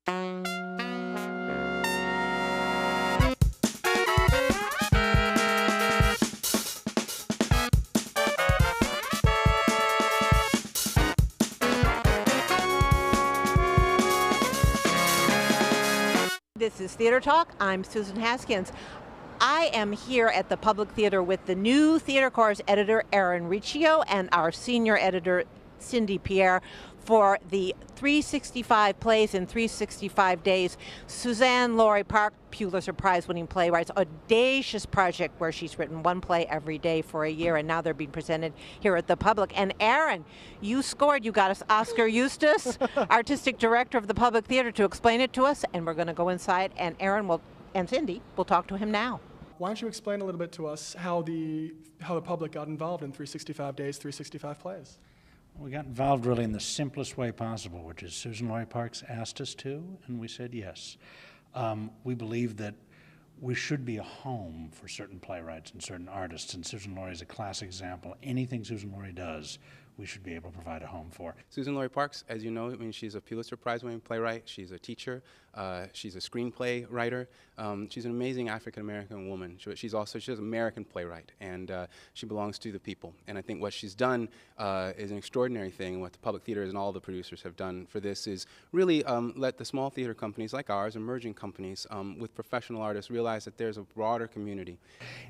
This is Theater Talk. I'm Susan Haskins. I am here at the Public Theater with the new Theater Corps editor, Erin Riccio, and our senior editor, Cindy Pierre, for the 365 Plays in 365 Days, SUZAN-LORI Parks, Pulitzer Prize-winning playwright's audacious project where she's written one play every day for a year, and now they're being presented here at the Public. And Erin, you scored. You got us Oskar Eustis, artistic director of the Public Theater, to explain it to us, and we're going to go inside, and Erin and Cindy will talk to him now. Why don't you explain a little bit to us how the public got involved in 365 Days, 365 Plays? We got involved really in the simplest way possible, which is SUZAN-LORI Parks asked us to, and we said yes. We believe that we should be a home for certain playwrights and certain artists, and SUZAN-LORI is a classic example. Anything SUZAN-LORI does, we should be able to provide a home for. SUZAN-LORI Parks, as you know, I mean, she's a Pulitzer Prize-winning playwright. She's a teacher. She's a screenplay writer. She's an amazing African-American woman. She's an American playwright, and she belongs to the people. And I think what she's done is an extraordinary thing. What the Public Theater and all the producers have done for this is really let the small theater companies like ours, emerging companies with professional artists, realize that there's a broader community.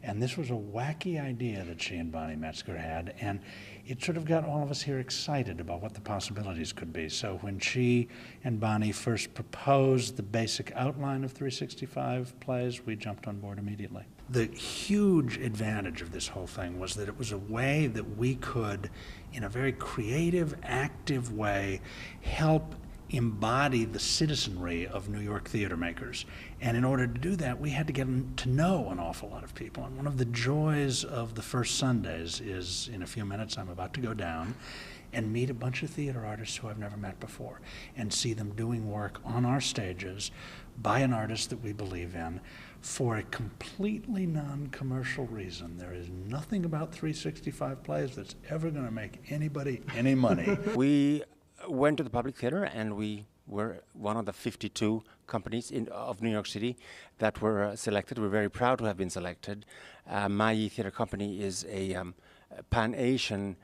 And this was a wacky idea that she and Bonnie Metzger had, and it sort of got all of us here excited about what the possibilities could be. So when she and Bonnie first proposed the basic outline of 365 Plays, we jumped on board immediately. The huge advantage of this whole thing was that it was a way that we could, in a very creative, active way, help embody the citizenry of New York theater makers. And in order to do that, we had to get to know an awful lot of people. And one of the joys of the first Sundays is, in a few minutes, I'm about to go down and meet a bunch of theater artists who I've never met before and see them doing work on our stages by an artist that we believe in for a completely non-commercial reason. There is nothing about 365 Plays that's ever going to make anybody any money. We went to the Public Theater, and we were one of the 52 companies of New York City that were selected. We're very proud to have been selected. My theater company is a Pan-Asian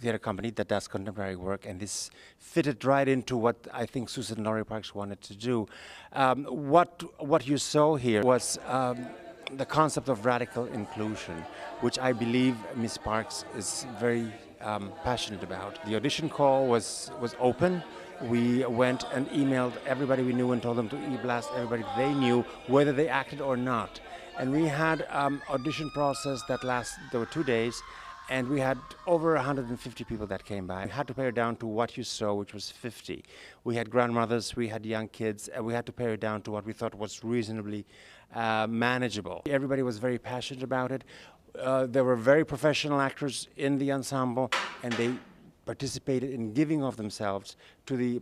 theater company that does contemporary work, and this fitted right into what I think SUZAN-LORI Parks wanted to do. What you saw here was the concept of radical inclusion, which I believe Ms. Parks is very passionate about. The audition call was open. We went and emailed everybody we knew and told them to e-blast everybody they knew, whether they acted or not. And we had audition process that there were 2 days, and we had over 150 people that came by. We had to pare down to what you saw, which was 50. We had grandmothers, we had young kids, and we had to pare it down to what we thought was reasonably manageable. Everybody was very passionate about it. There were very professional actors in the ensemble, and they participated in giving of themselves to the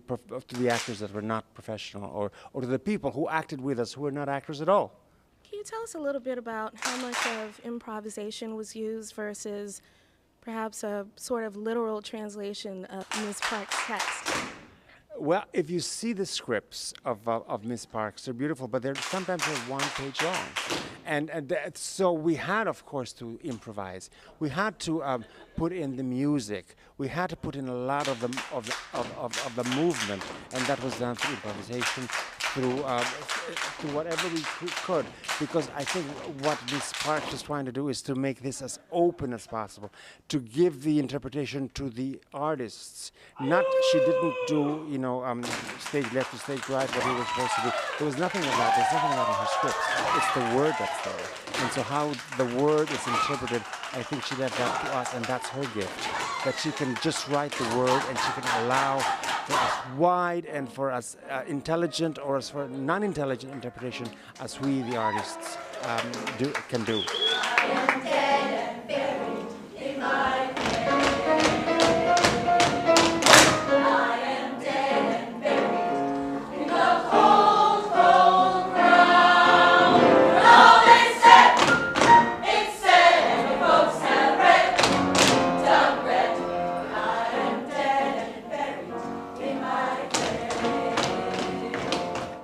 actors that were not professional, or to the people who acted with us who were not actors at all. Can you tell us a little bit about how much of improvisation was used versus perhaps a sort of literal translation of Ms. Parks' text? Well, if you see the scripts of Ms. Parks, they're beautiful, but they're sometimes 1 page long. So we had, of course, to improvise. We had to put in the music. We had to put in a lot of the movement, and that was done through improvisation, through whatever we could, because I think what Ms. Parks is trying to do is to make this as open as possible, to give the interpretation to the artists. She didn't do, stage left to stage right, what he was supposed to do. There was nothing of that. There's nothing of that in her script. It's the word that's there. And so how the word is interpreted, I think she left that to us, and that's her gift, that she can just write the word, and she can allow for as wide and for as intelligent or as for non-intelligent interpretation as we, the artists, can do. I am dead and buried in my grave. I am dead and buried in the cold, cold ground. All they said, it's said, the folks have read, done read. I am dead and buried in my grave.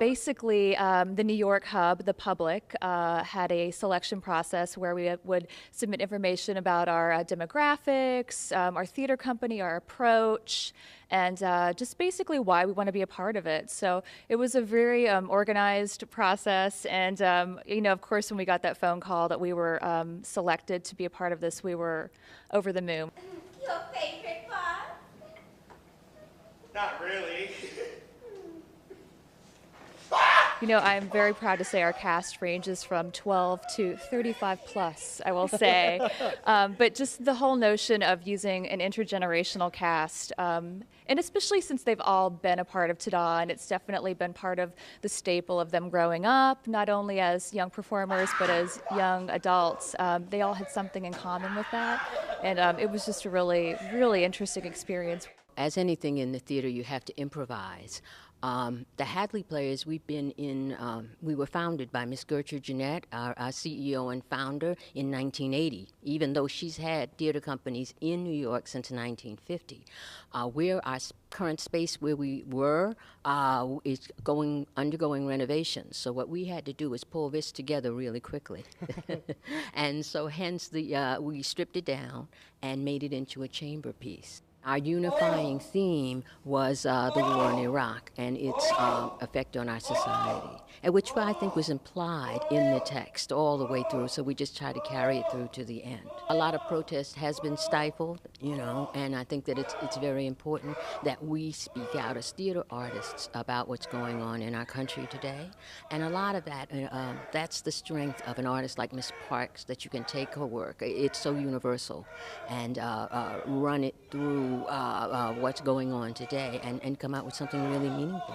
basically, the New York hub, the public, had a selection process where we would submit information about our demographics, our theater company, our approach, and just basically why we want to be a part of it. So it was a very organized process, and of course, when we got that phone call that we were selected to be a part of this, we were over the moon. Your favorite part? Not really. I'm very proud to say our cast ranges from 12 to 35 plus, I will say. But just the whole notion of using an intergenerational cast, and especially since they've all been a part of TADA, and it's definitely been part of the staple of them growing up, not only as young performers, but as young adults. They all had something in common with that, and it was just a really, really interesting experience. As anything in the theater, you have to improvise. The H.A.D.L.E.Y players, we were founded by Miss Gertrude Jeanette, our CEO and founder, in 1980, even though she's had theater companies in New York since 1950. Our current space where we were is undergoing renovations. So what we had to do was pull this together really quickly. And so hence we stripped it down and made it into a chamber piece. Our unifying theme was the war in Iraq and its effect on our society, which I think was implied in the text all the way through, so we just tried to carry it through to the end. A lot of protest has been stifled, and I think that it's very important that we speak out as theater artists about what's going on in our country today. And a lot of that, that's the strength of an artist like Miss Parks, that you can take her work. It's so universal, and run it through what's going on today and come out with something really meaningful.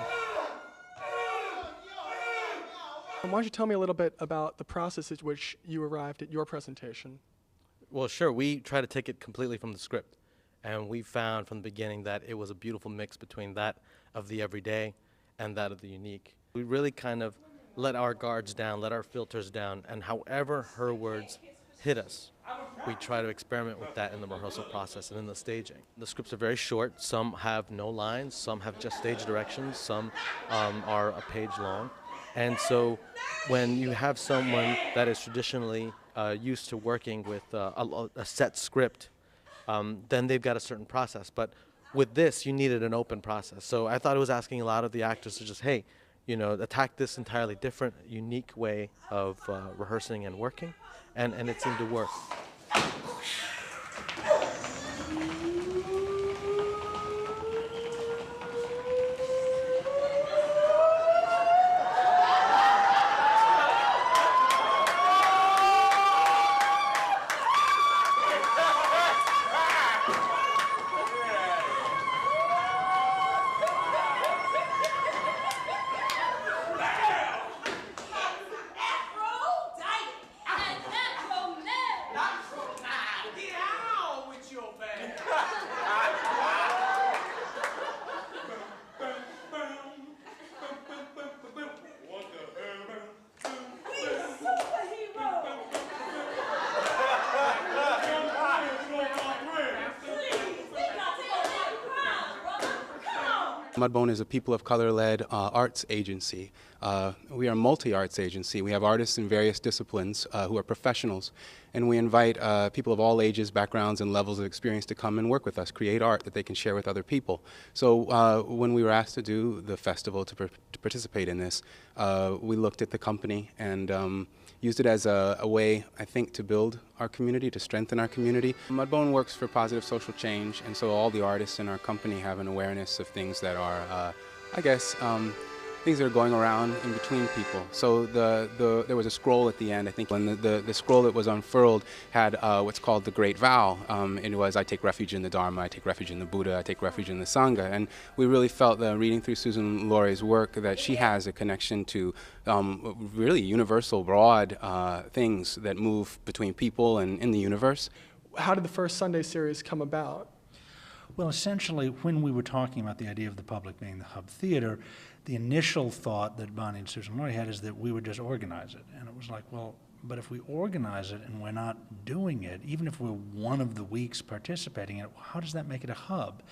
Why don't you tell me a little bit about the process at which you arrived at your presentation? Well, sure. We try to take it completely from the script. And we found from the beginning that it was a beautiful mix between that of the everyday and that of the unique. We really kind of let our guards down, let our filters down, and however her words hit us, we try to experiment with that in the rehearsal process and in the staging. The scripts are very short. Some have no lines, some have just stage directions, some are a page long. And so when you have someone that is traditionally used to working with a set script, then they've got a certain process. But with this, you needed an open process. So I thought it was asking a lot of the actors to just, hey, attack this entirely different, unique way of rehearsing and working, and it seemed to work. Mudbone is a people of color-led arts agency. We are a multi-arts agency. We have artists in various disciplines who are professionals, and we invite people of all ages, backgrounds, and levels of experience to come and work with us, create art that they can share with other people. So when we were asked to do the festival, to participate in this, we looked at the company and used it as a way, I think, to build our community, to strengthen our community. Mudbone works for positive social change, and so all the artists in our company have an awareness of things that are, I guess, things that are going around in between people. So there was a scroll at the end, I think, when the scroll that was unfurled had what's called the Great Vow. It was, I take refuge in the Dharma, I take refuge in the Buddha, I take refuge in the Sangha. And we really felt that reading through SUZAN-LORI's work that she has a connection to really universal, broad things that move between people and in the universe. How did the first Sunday series come about? Well, essentially, when we were talking about the idea of the public being the hub theater, the initial thought that Bonnie and SUZAN-LORI had is that we would just organize it. And it was like, well, but if we organize it and we're not doing it, even if we're one of the weeks participating in it, how does that make it a hub?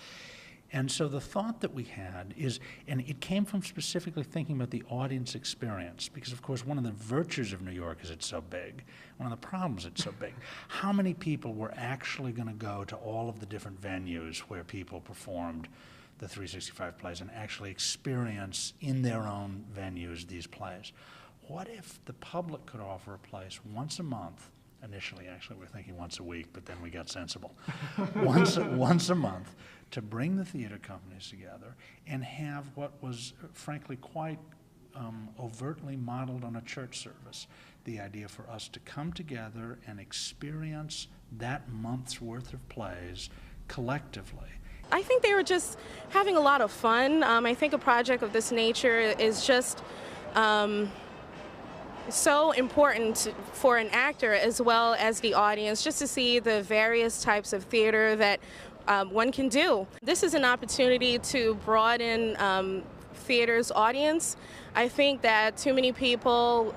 And so the thought that we had is, and it came from specifically thinking about the audience experience, because of course one of the virtues of New York is it's so big. One of the problems it's so big. How many people were actually going to go to all of the different venues where people performed the 365 plays and actually experience in their own venues these plays? What if the public could offer a place once a month? Initially, actually, we were thinking once a week, but then we got sensible. once a month, to bring the theater companies together and have what was, frankly, quite overtly modeled on a church service. The idea for us to come together and experience that month's worth of plays collectively. I think they were just having a lot of fun. I think a project of this nature is just so important for an actor as well as the audience, just to see the various types of theater that one can do. This is an opportunity to broaden theater's audience. I think that too many people,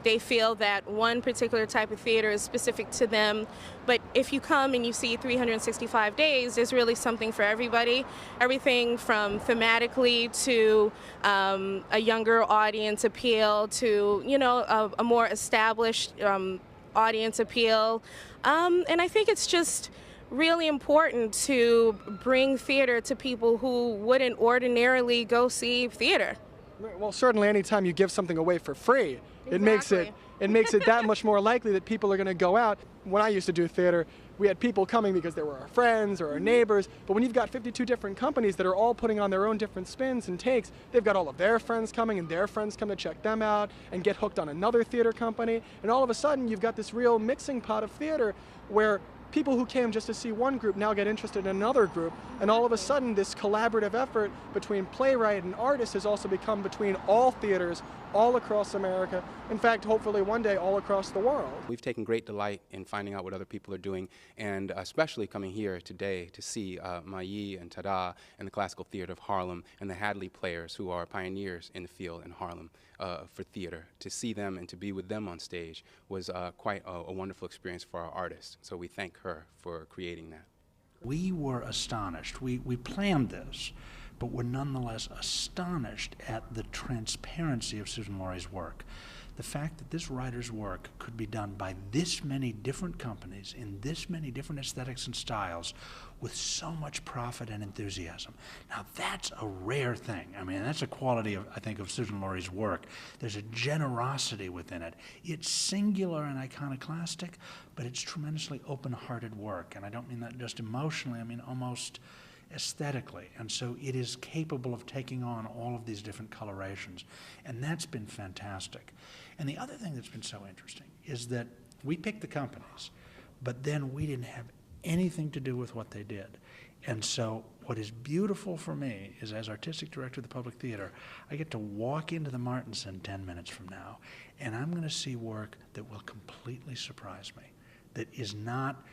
they feel that one particular type of theater is specific to them, but if you come and you see 365 days, there's really something for everybody. Everything from thematically to a younger audience appeal to, you know, a more established audience appeal. And I think it's just really important to bring theater to people who wouldn't ordinarily go see theater. Well, certainly anytime you give something away for free, it makes it that much more likely that people are going to go out. When I used to do theater, we had people coming because they were our friends or our neighbors, but when you've got 52 different companies that are all putting on their own different spins and takes, they've got all of their friends coming and their friends come to check them out and get hooked on another theater company, and all of a sudden you've got this real mixing pot of theater where people who came just to see one group now get interested in another group, and all of a sudden this collaborative effort between playwright and artist has also become between all theaters all across America. In fact, hopefully one day all across the world. We've taken great delight in finding out what other people are doing, and especially coming here today to see H.A.D.L.E.Y and TADA and the Classical Theatre of Harlem and the H.A.D.L.E.Y players who are pioneers in the field in Harlem for theater. To see them and to be with them on stage was quite a wonderful experience for our artist. So we thank her for creating that. We were astonished. We planned this, but we're nonetheless astonished at the transparency of SUZAN-LORI's work. The fact that this writer's work could be done by this many different companies in this many different aesthetics and styles with so much profit and enthusiasm. Now that's a rare thing. I mean, that's a quality of, I think, of SUZAN-LORI's work. There's a generosity within it. It's singular and iconoclastic, but it's tremendously open-hearted work. And I don't mean that just emotionally, I mean almost aesthetically, and so it is capable of taking on all of these different colorations, and that's been fantastic. And the other thing that's been so interesting is that we picked the companies, but then we didn't have anything to do with what they did. And so what is beautiful for me is, as artistic director of the Public Theater, I get to walk into the Martinson 10 minutes from now, and I'm going to see work that will completely surprise me, that is not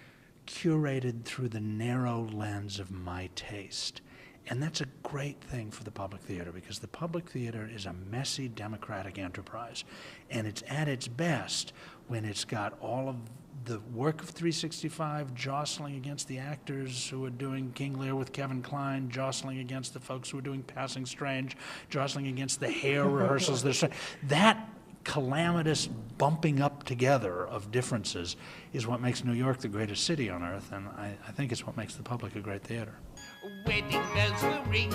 curated through the narrow lens of my taste. And that's a great thing for the Public Theater, because the Public Theater is a messy democratic enterprise, and it's at its best when it's got all of the work of 365 jostling against the actors who are doing King Lear with Kevin Kline, jostling against the folks who are doing Passing Strange, jostling against the hair rehearsals. That calamitous bumping up together of differences is what makes New York the greatest city on earth, and I think it's what makes the Public a great theater. Wedding bells will ring,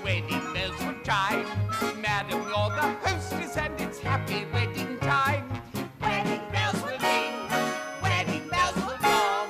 wedding bells will chime. Madam, you're the hostess and it's happy wedding time. Wedding bells will ring, wedding bells will gong.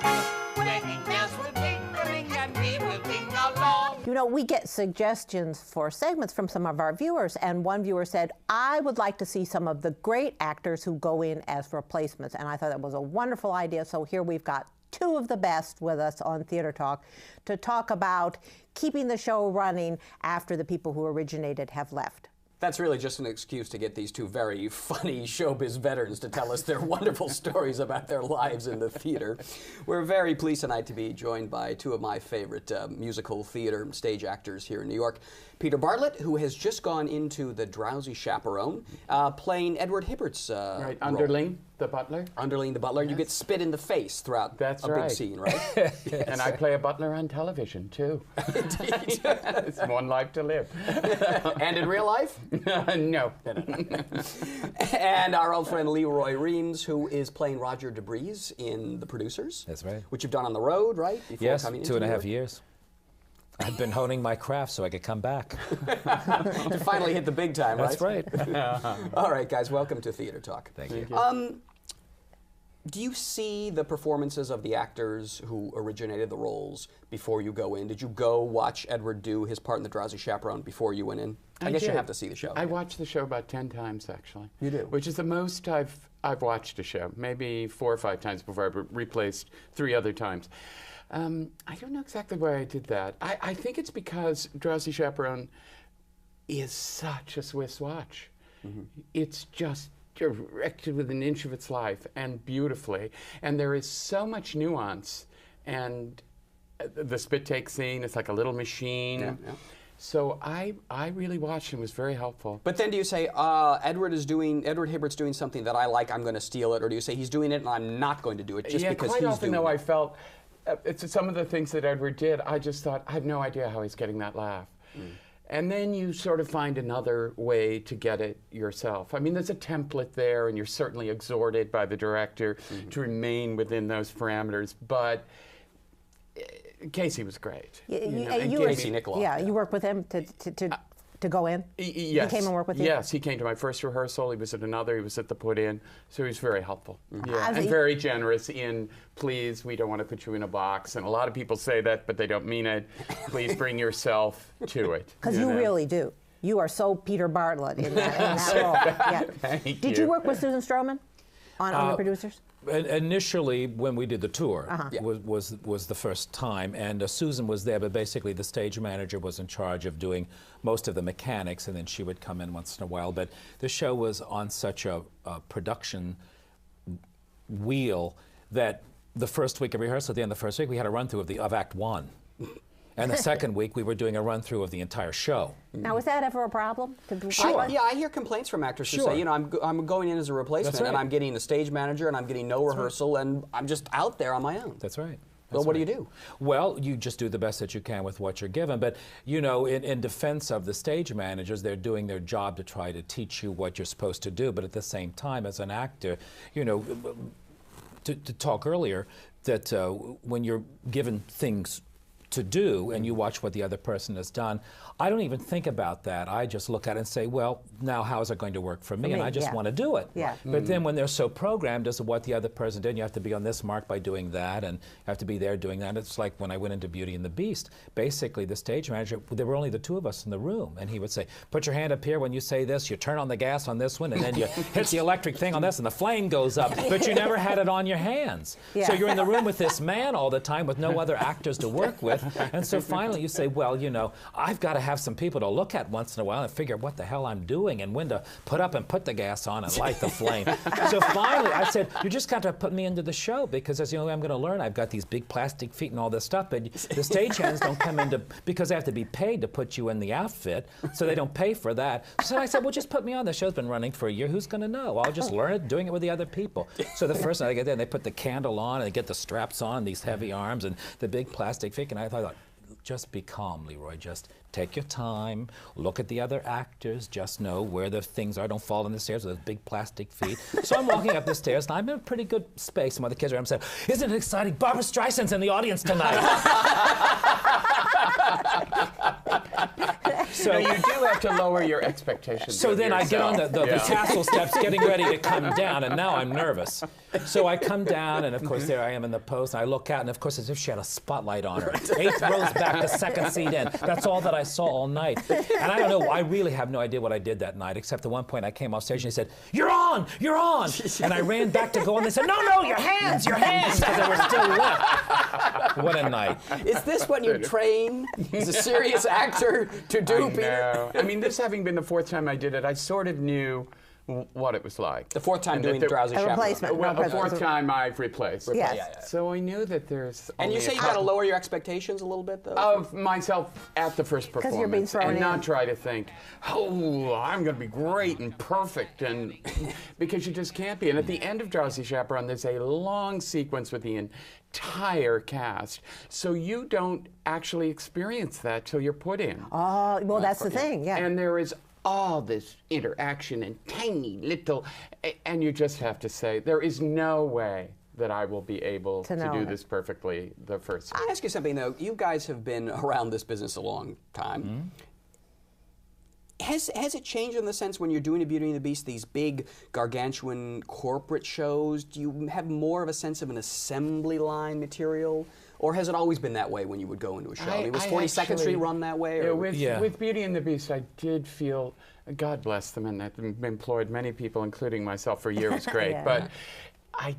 Wedding bells will ring, and we will ring along. You know, we get suggestions for segments from some of our viewers, and one viewer said, I would like to see some of the great actors who go in as replacements, and I thought that was a wonderful idea. So here we've got two of the best with us on Theater Talk to talk about keeping the show running after the people who originated have left. That's really just an excuse to get these two very funny showbiz veterans to tell us their wonderful stories about their lives in the theater. We're very pleased tonight to be joined by two of my favorite musical theater stage actors here in New York. Peter Bartlett, who has just gone into the DROWSY Chaperone, playing Edward Hibbert's right, underling. the butler. Underling the butler. Yes. You get spit in the face throughout That's a right. big scene, right? Yes. And I play a butler on television, too. Indeed. It's one life to live. And in real life? No. And our old friend Leroy Reams, who is playing Roger DeBreeze in The Producers. That's right. Which you've done on the road, right? Before yes, coming 2.5 years. I've been honing my craft so I could come back. To finally hit the big time, right? That's right. All right, guys, welcome to Theater Talk. Thank you. Do you see the performances of the actors who originated the roles before you go in? Did you go watch Edward do his part in The Drowsy Chaperone before you went in? I guess did. you have to see the show. I watched the show about 10 times, actually. You do? Which is the most I've watched a show. Maybe 4 or 5 times before I replaced 3 other times. I don't know exactly why I did that. I think it's because Drowsy Chaperone is such a Swiss watch. Mm-hmm. It's just directed with an inch of its life and beautifully. And there is so much nuance. And the spit take scene, it's like a little machine. Yeah, yeah. So I really watched and was very helpful. But then do you say, Edward Hibbert's doing something that I like, I'm going to steal it, or do you say he's doing it and I'm not going to do it just because he's doing it? Quite often, though, I felt, it's some of the things that Edward did, I just thought, I have no idea how he's getting that laugh. Mm. And then you sort of find another way to get it yourself. I mean, there's a template there, and you're certainly exhorted by the director to remain within those parameters, but Casey was great. Casey Nicholaw. Yeah, you worked with him to go in? Yes. He came and worked with you? Yes, he came to my first rehearsal. He was at another. He was at the put-in. So he was very helpful. Mm-hmm. Yeah, and very generous in, please, we don't want to put you in a box. And a lot of people say that, but they don't mean it. Please bring yourself to it. Because you really do. You are so Peter Bartlett in that role. Yeah. Thank Did you work with Susan Stroman on The Producers? Initially, when we did the tour, was the first time, and Susan was there, but basically the stage manager was in charge of doing most of the mechanics, and then she would come in once in a while. But the show was on such a production wheel that the first week of rehearsal, at the end of the first week, we had a run-through of Act 1. And the second week, we were doing a run-through of the entire show. Now, is that ever a problem? Sure. Yeah, I hear complaints from actors who say, you know, I'm going in as a replacement, and I'm getting a stage manager, and I'm getting no rehearsal, and I'm just out there on my own. That's right. Well, what do you do? Well, you just do the best that you can with what you're given. But, you know, in defense of the stage managers, they're doing their job to try to teach you what you're supposed to do. But at the same time, as an actor, you know, to talk earlier, that when you're given things to do and you watch what the other person has done, I don't even think about that. I just look at it and say, well, now how is it going to work for me? And I just want to do it. Yeah. But then when they're so programmed as to what the other person did, you have to be on this mark by doing that, and you have to be there doing that. It's like when I went into Beauty and the Beast. Basically, the stage manager, there were only the 2 of us in the room, and he would say, put your hand up here when you say this, you turn on the gas on this one, and then you hit the electric thing on this, and the flame goes up. But you never had it on your hands. Yeah. So you're in the room with this man all the time with no other actors to work with. And so finally you say, well, you know, I've got to have some people to look at once in a while and figure out what the hell I'm doing and when to put up and put the gas on and light the flame. So finally I said, you just got to put me into the show, because that's the only way I'm going to learn. I've got these big plastic feet and all this stuff, but the stagehands don't come into, because they have to be paid to put you in the outfit, so they don't pay for that. So I said, well, just put me on. The show's been running for a year. Who's going to know? I'll just learn it doing it with the other people. So the first night I get there, and they put the candle on, and they get the straps on, these heavy arms, and the big plastic feet, and I thought, just be calm, Leroy. Just take your time, look at the other actors, just know where the things are. Don't fall in the stairs with those big plastic feet. So I'm walking up the stairs, and I'm in a pretty good space. Some other kids are around saying, isn't it exciting? Barbara Streisand's in the audience tonight. So you do have to lower your expectations. So then I get on the castle steps getting ready to come down, and now I'm nervous. So I come down, and of course there I am in the post, and I look out, and of course as if she had a spotlight on her. 8th row's back, the 2nd seat in. That's all that I saw all night. And I don't know, I really have no idea what I did that night, except at one point I came off stage and he said, you're on, you're on. And I ran back to go on, and they said, no, no, your hands, because they were still left. What a night. Is this what you train as a serious actor to do, Peter? I mean, this having been the 4th time I did it, I sort of knew what it was like. The fourth time doing Drowsy Chaperone. Replacement. Well, No, the fourth time I've replaced. Yes. Yeah. So I knew that there's. And you only say a you got to couple- lower your expectations a little bit, though? Of myself at the first performance. you're being thrown and in. not try to think, oh, I'm going to be great and perfect, and because you just can't be. And at the end of Drowsy Chaperone, there's a long sequence with the entire cast, so you don't actually experience that till you're put in. Oh, well, that's the thing, yeah. And there is all this interaction and tiny little, and you just have to say, there is no way that I will be able to do this perfectly the first time. I'll ask you something, though. You guys have been around this business a long time. Has it changed in the sense when you're doing a Beauty and the Beast, these big gargantuan corporate shows, do you have more of a sense of an assembly line material? Or has it always been that way when you would go into a show? I mean, was 42nd Street run that way? Or? With Beauty and the Beast, I did feel, God bless them, and that employed many people, including myself, for a year. It was great. But I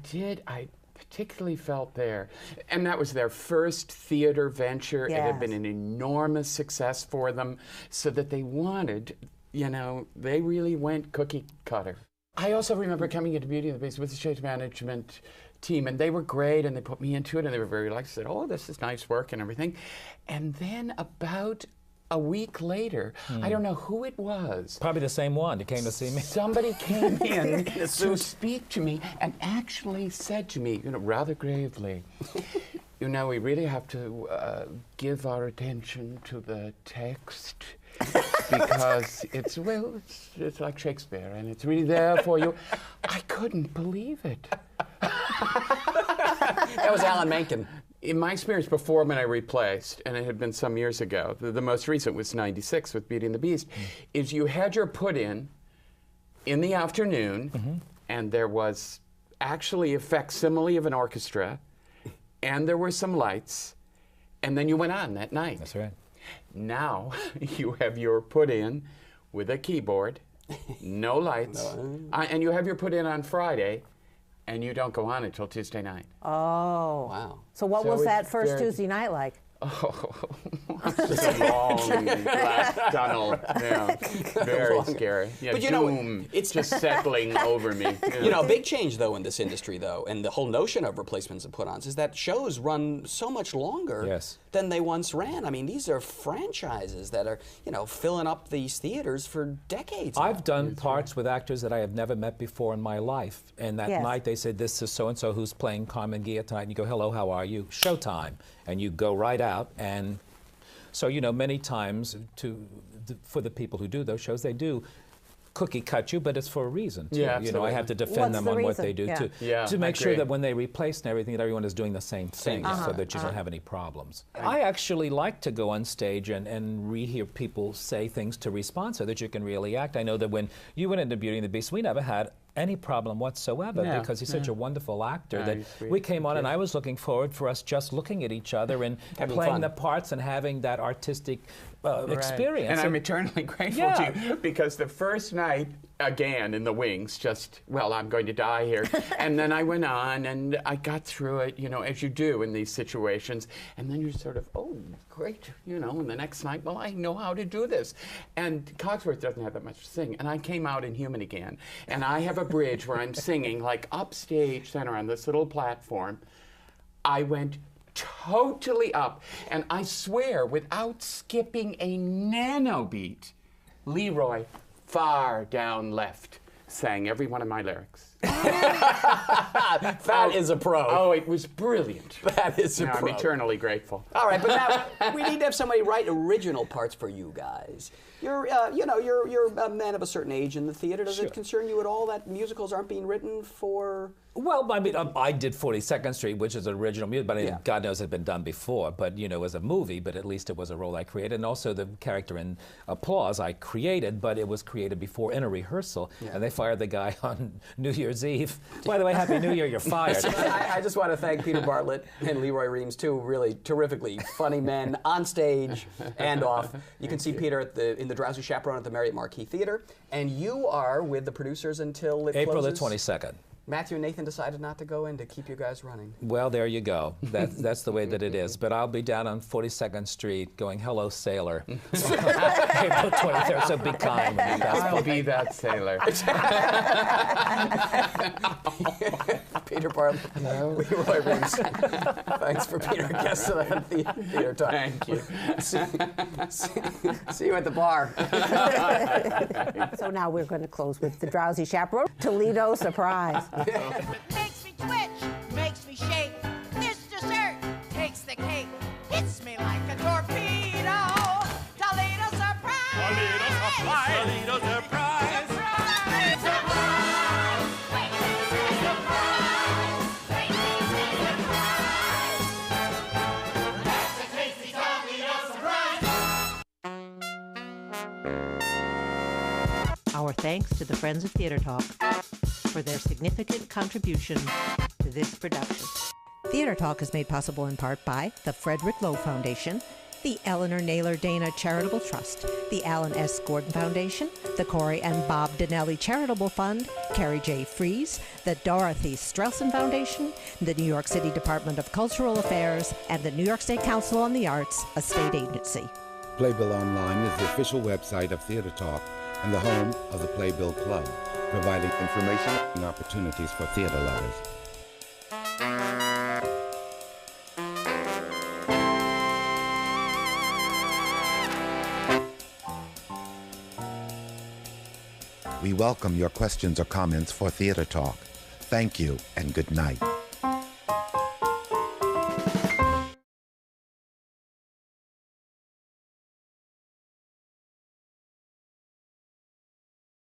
particularly felt there, and that was their first theater venture. It had been an enormous success for them, so that they wanted, you know, they really went cookie cutter. I also remember coming into Beauty and the Beast with the stage management team, and they were great, and they put me into it, and they were very relaxed. Said, "Oh, this is nice work and everything." And then about a week later, I don't know who it was. Probably the same one that came to see me. Somebody came in to speak to me and actually said to me, you know, rather gravely, you know, we really have to give our attention to the text because it's like Shakespeare, and it's really there for you. I couldn't believe it. That was Alan Menken. In my experience before, when I replaced, and it had been some years ago, the most recent was '96 with Beauty and the Beast, is you had your put-in the afternoon, and there was actually a facsimile of an orchestra, and there were some lights, and then you went on that night. That's right. Now you have your put-in with a keyboard, no lights, and you have your put-in on Friday, and you don't go on until Tuesday night. Oh. Wow. So what was that first Tuesday night like? Oh, just a long black tunnel. Yeah, very scary. Yeah, but you doom know, it's just settling over me. Yeah. You know, a big change though in this industry though, and the whole notion of replacements and put-ons is that shows run so much longer than they once ran. I mean, these are franchises that are, you know, filling up these theaters for decades. I've done parts with actors that I have never met before in my life, and that night they said, "This is so-and-so who's playing Carmen Gia tonight," and you go, "Hello, how are you? Showtime." And you go right out, and so, you know, many times for the people who do those shows, they do cookie cut you, but it's for a reason too. Yeah, you know, I have to defend them on what they do too, to make sure that when they replace and everything, that everyone is doing the same thing, so that you don't have any problems. I actually like to go on stage and rehear people say things to respond, so that you can really act. I know that when you went into Beauty and the Beast, we never had any problem whatsoever because he's such a wonderful actor that we came on, and I was looking forward for us just looking at each other and playing the parts and having that artistic experience. And I'm eternally grateful to you, because the first night, again, in the wings, just, well, I'm going to die here. And then I went on, and I got through it, you know, as you do in these situations. And then you're sort of, oh, great, you know, and the next night, well, I know how to do this. And Cogsworth doesn't have that much to sing. And I came out in Human again. And I have a bridge where I'm singing, like, upstage center on this little platform. I went totally up. And I swear, without skipping a nanobeat, Leroy, far down left, sang every one of my lyrics. That is a pro. Oh, it was brilliant. That is a pro. I'm eternally grateful. All right, but now we need to have somebody write original parts for you guys. You're, you know, you're a man of a certain age in the theater. Does it concern you at all that musicals aren't being written for? Well, I mean, I did 42nd Street, which is an original music, but God knows it had been done before. But, you know, it was a movie, but at least it was a role I created. And also the character in Applause I created, but it was created before in a rehearsal. And they fired the guy on New Year's Eve. By the way, Happy New Year, you're fired. I just want to thank Peter Bartlett and Leroy Reams, two really terrifically funny men on stage and off. You can see Peter in the Drowsy Chaperone at the Marriott Marquis Theater. And you are with the producers until it April closes? the 22nd. Matthew and Nathan decided not to go in to keep you guys running. Well, there you go. That's the way that it is. But I'll be down on 42nd Street going, hello, sailor. April 23rd, so be kind when you pass I'll by. be that sailor. Peter Bartlett. Hello. Roy Reams. Thanks for being our guest of the Theater Talk. Thank you. See you at the bar. So now we're going to close with the Drowsy Chaperone, Toledo Surprise. Makes me twitch, makes me shake. This dessert takes the cake. Hits me like a torpedo. Toledo surprise. Toledo surprise. Toledo surprise. Surprise. Surprise. Surprise. That's a tasty Toledo surprise. Our thanks to the Friends of Theater Talk for their significant contribution to this production. Theater Talk is made possible in part by the Frederick Lowe Foundation, the Eleanor Naylor Dana Charitable Trust, the Alan S. Gordon Foundation, the Corey and Bob Donnelly Charitable Fund, Carrie J. Fries, the Dorothy Strelson Foundation, the New York City Department of Cultural Affairs, and the New York State Council on the Arts, a state agency. Playbill Online is the official website of Theater Talk and the home of the Playbill Club, providing information and opportunities for theater lovers. We welcome your questions or comments for Theater Talk. Thank you and good night.